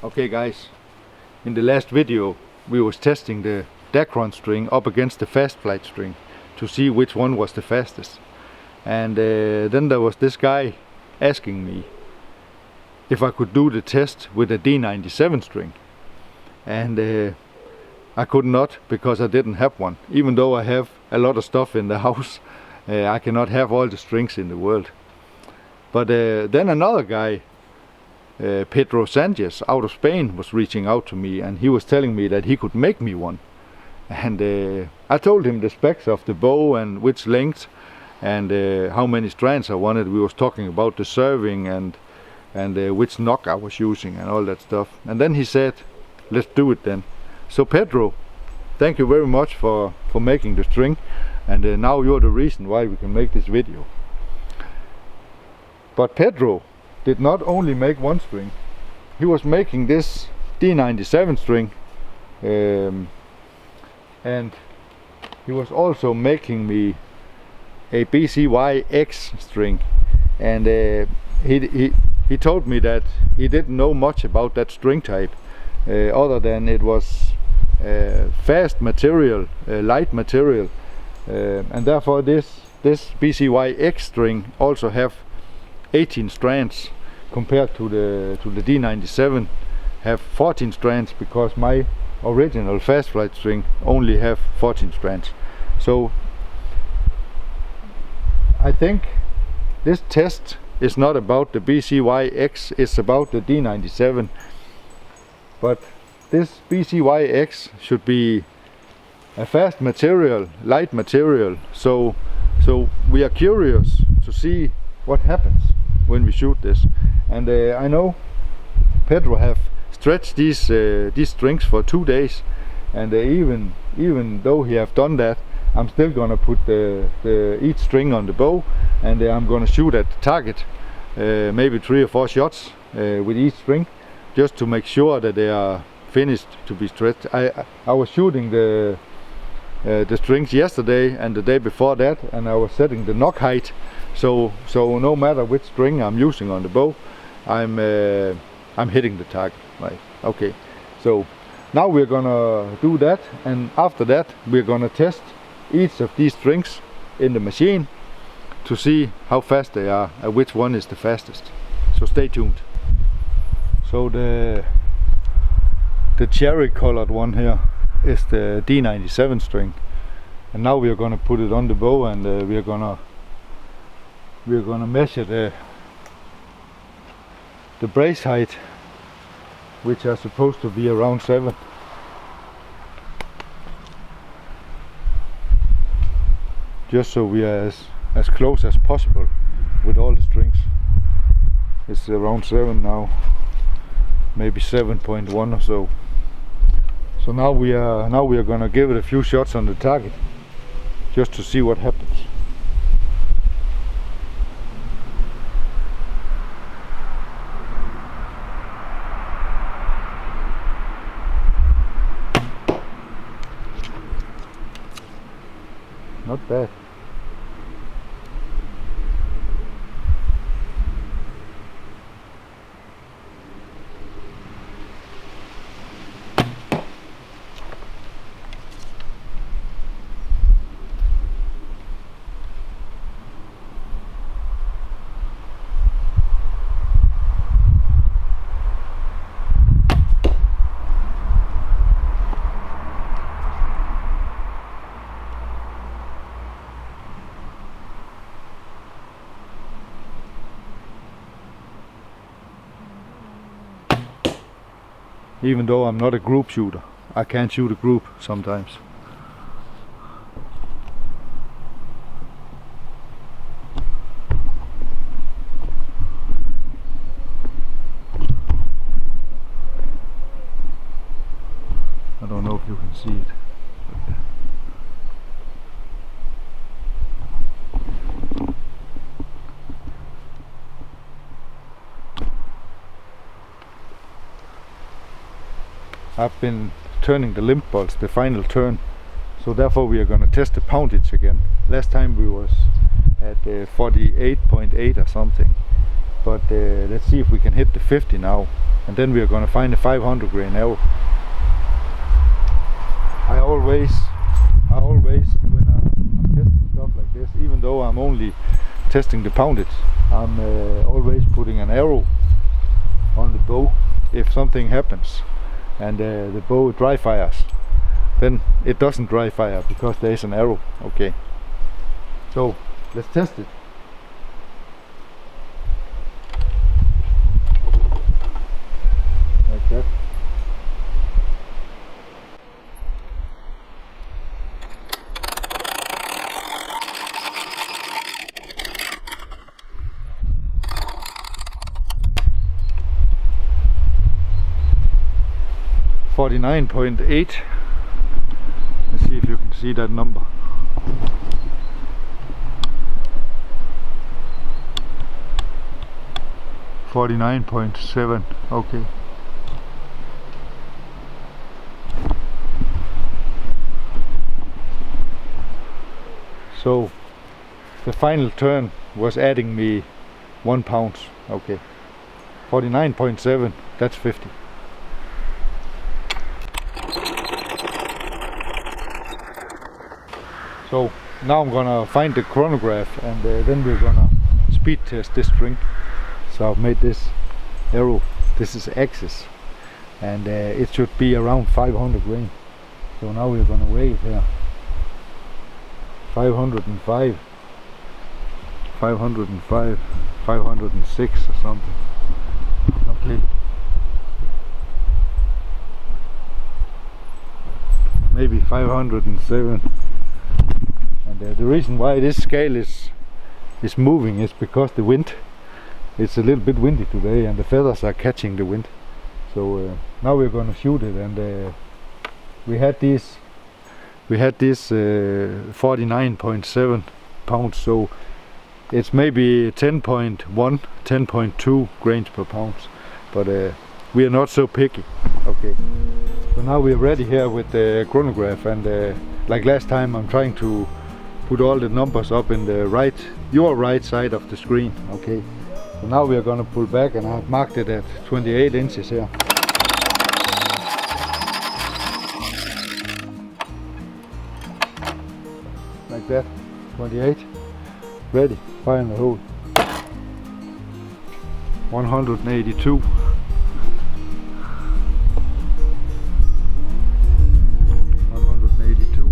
Okay guys, in the last video we was testing the Dacron string up against the fast flight string to see which one was the fastest. And then there was this guy asking me if I could do the test with a D97 string. And I could not, because I didn't have one. Even though I have a lot of stuff in the house, I cannot have all the strings in the world. But then another guy, Pedro Sanchez out of Spain, was reaching out to me, and he was telling me that he could make me one. And I told him the specs of the bow and which length and how many strands I wanted. We was talking about the serving and which knock I was using and all that stuff. And then he said, let's do it then. So Pedro, thank you very much for making the string, and now you're the reason why we can make this video. But Pedro did not only make one string, he was making this D97 string, and he was also making me a BCYX string. And he told me that he didn't know much about that string type, other than it was fast material, light material, and therefore this BCYX string also have 18 strands compared to the D97 have 14 strands, because my original fast flight string only have 14 strands. So I think this test is not about the BCYX, it's about the D97. But this BCYX should be a fast material, light material. So we are curious to see what happens when we shoot this. And I know Pedro have stretched these strings for 2 days, and even though he have done that, I'm still gonna put each string on the bow, and I'm gonna shoot at the target, maybe 3 or 4 shots with each string, just to make sure that they are finished to be stretched. I was shooting the strings yesterday and the day before that, and I was setting the knock height, so no matter which string I'm using on the bow, I'm hitting the target. Right? Okay. So now we're gonna do that, and after that we're gonna test each of these strings in the machine to see how fast they are and which one is the fastest. So stay tuned. So the cherry colored one here is the D97 string, and now we are gonna put it on the bow, and we are gonna measure the brace height, which are supposed to be around 7. Just so we are as close as possible with all the strings. It's around 7 now, maybe 7.1 or so. So now we are gonna give it a few shots on the target, just to see what happens. Not bad. Even though I'm not a group shooter, I can shoot a group sometimes. I don't know if you can see it. I've been turning the limb bolts, the final turn, so therefore we are going to test the poundage again. Last time we was at 48.8 or something, but let's see if we can hit the 50 now. and then we are gonna find a 500 grain arrow. I always when I'm testing stuff like this, even though I'm only testing the poundage, I'm always putting an arrow on the bow. If something happens and the bow dry fires, then it doesn't dry fire because there is an arrow. Okay, so let's test it. Like that. .8. Let's see if you can see that number. .7. Okay. So the final turn was adding me 1 pound. Okay. 49.7. That's 50. So now I'm gonna find the chronograph, and then we're gonna speed test this string. So I've made this arrow. This is axis, and it should be around 500 grain. So now we're gonna weigh it here. 505, 505, 506 or something. Okay. Maybe 507. And the reason why this scale is moving is because the wind. It's a little bit windy today, and the feathers are catching the wind. So now we're going to shoot it, and we had this 49.7 pounds, so it's maybe 10.1, 10.2 grains per pound, but we are not so picky. Okay, so now we're ready here with the chronograph, and like last time, I'm trying to put all the numbers up in the your right side of the screen. Okay, so now we are going to pull back, and I've marked it at 28 inches here. Like that, 28. Ready, fire in the hole. 182. 182.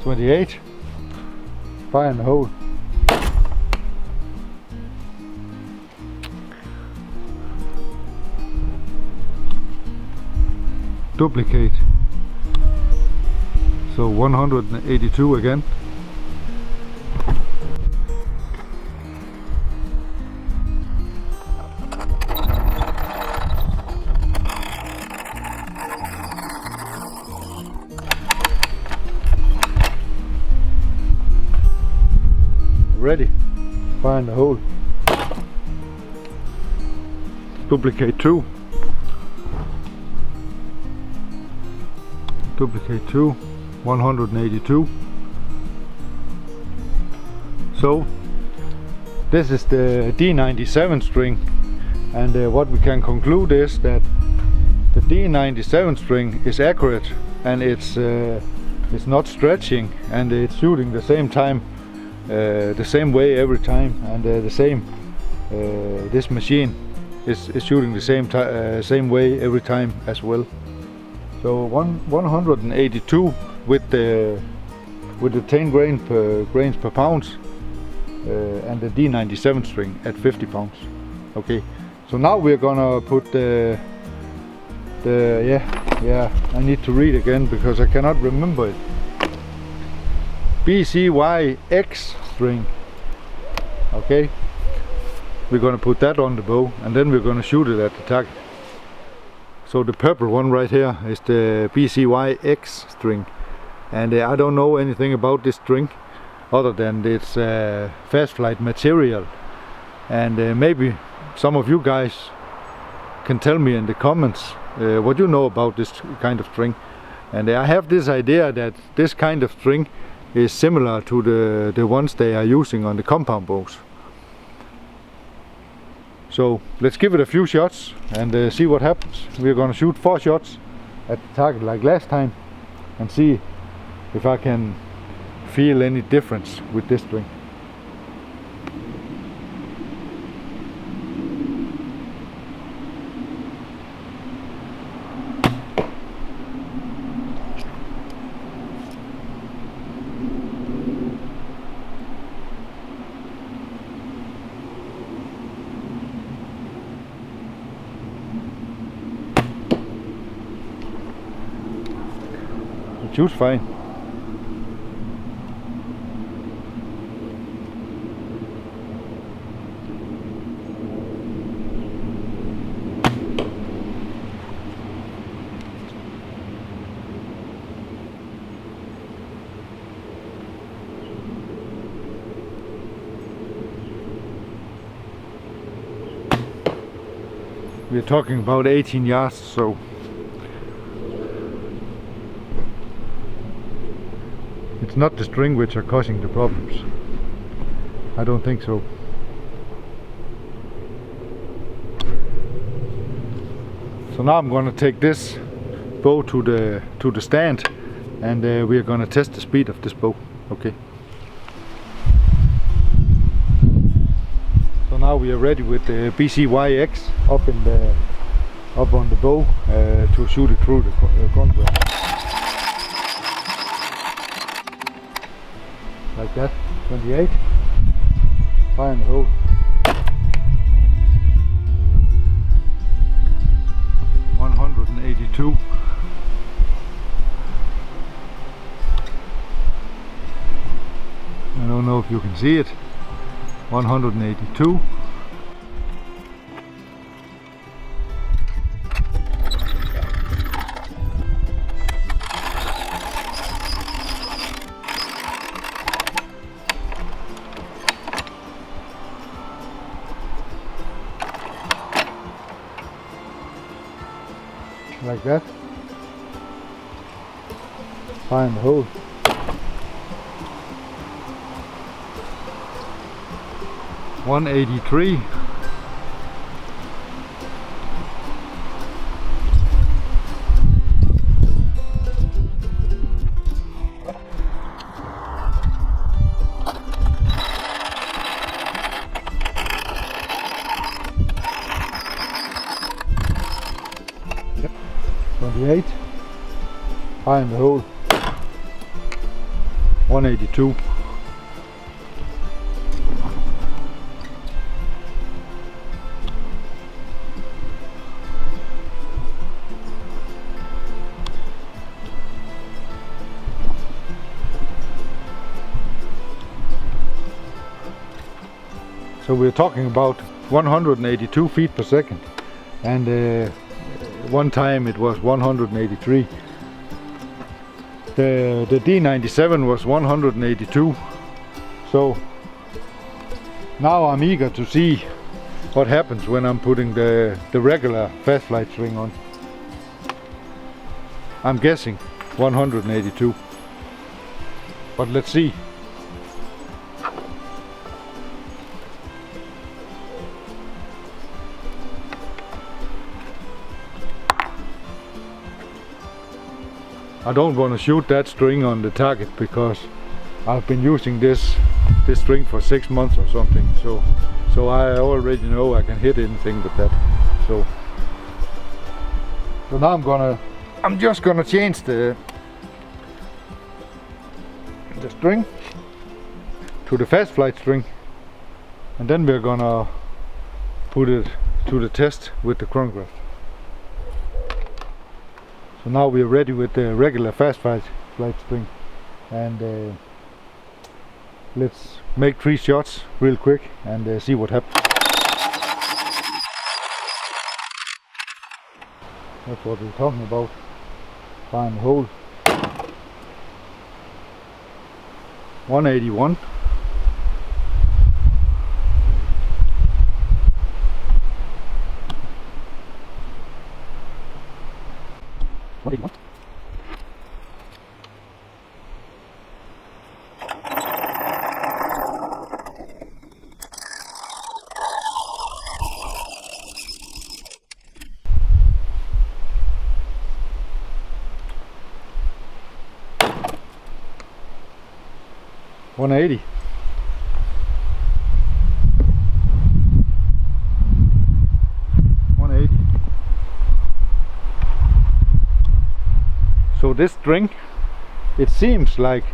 28. Fire in the hole. Duplicate. So 182 again. Ready, fire in the hole. Duplicate 2. Duplicate 2. 182. So this is the D97 string, and what we can conclude is that the D97 string is accurate, and it's not stretching, and it's shooting the same time. The same way every time, and the same. This machine is shooting the same way every time as well. So 182 with the 10 grains per pound, and the D97 string at 50 pounds. Okay. So now we're gonna put the I need to read again because I cannot remember it. BCYX string. Okay, we're gonna put that on the bow, and then we're gonna shoot it at the target. So the purple one right here is the BCYX string, and I don't know anything about this string other than it's fast flight material, and maybe some of you guys can tell me in the comments what you know about this kind of string. And I have this idea that this kind of string is similar to the ones they are using on the compound bows. So let's give it a few shots and see what happens. We're gonna shoot 4 shots at the target like last time and see if I can feel any difference with this string. It shoots fine. We're talking about 18 yards, so it's not the string which are causing the problems. I don't think so. So now I'm going to take this bow to the stand, and we are going to test the speed of this bow. Okay. So now we are ready with the BCYX up on the bow to shoot it through the contour. Like that, 28, fire and hold. .182. I don't know if you can see it. 182. Like that. Fire and hold. .183. Yep. 28. Fire in the hole. 182. So we're talking about 182 feet per second, and one time it was 183. The D97 was 182. So now I'm eager to see what happens when I'm putting the regular fast flight string on. I'm guessing 182, but let's see. I don't want to shoot that string on the target because I've been using this string for 6 months or something, so I already know I can hit anything with that. So now I'm just gonna change the string to the fast flight string, and then we're gonna put it to the test with the chronograph. So now we're ready with the regular fast flight string, and let's make 3 shots real quick and see what happens. That's what we're talking about. Fire and hold. 181. 180. So this string, it seems like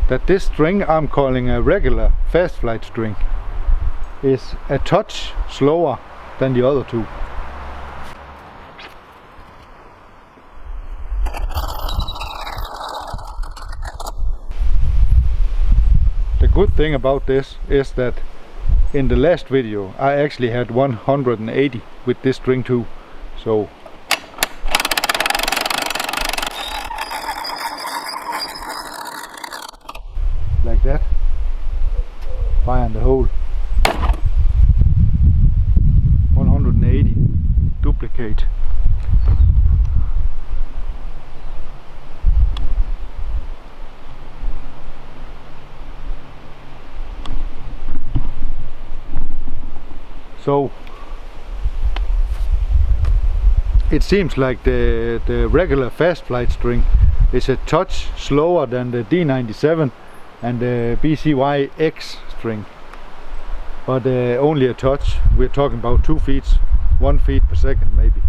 that this string I'm calling a regular fast flight string is a touch slower than the other two. The good thing about this is that in the last video I actually had 180 with this string too. So like that, fire in the hole, 180, duplicate. So it seems like the regular fast flight string is a touch slower than the D97 and the BCYX string, but only a touch. We're talking about 2 feet, 1 feet per second maybe.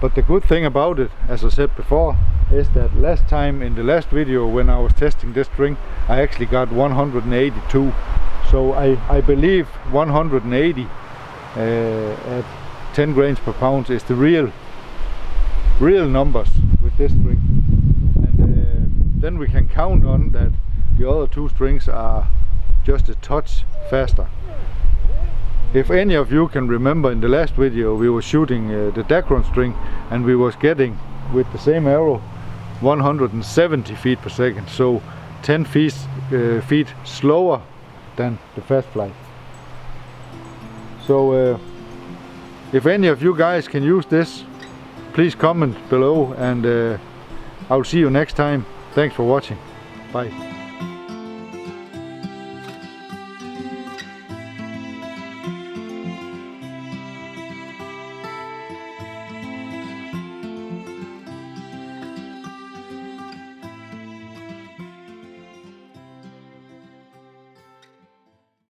But the good thing about it, as I said before, is that last time in the last video when I was testing this string, I actually got 182. So I believe 180 at 10 grains per pound is the real numbers with this string, and then we can count on that the other two strings are just a touch faster. If any of you can remember, in the last video we were shooting the Dacron string and we was getting with the same arrow 170 feet per second, so 10 feet slower than the fast flight. So if any of you guys can use this, please comment below, and I'll see you next time. Thanks for watching. Bye.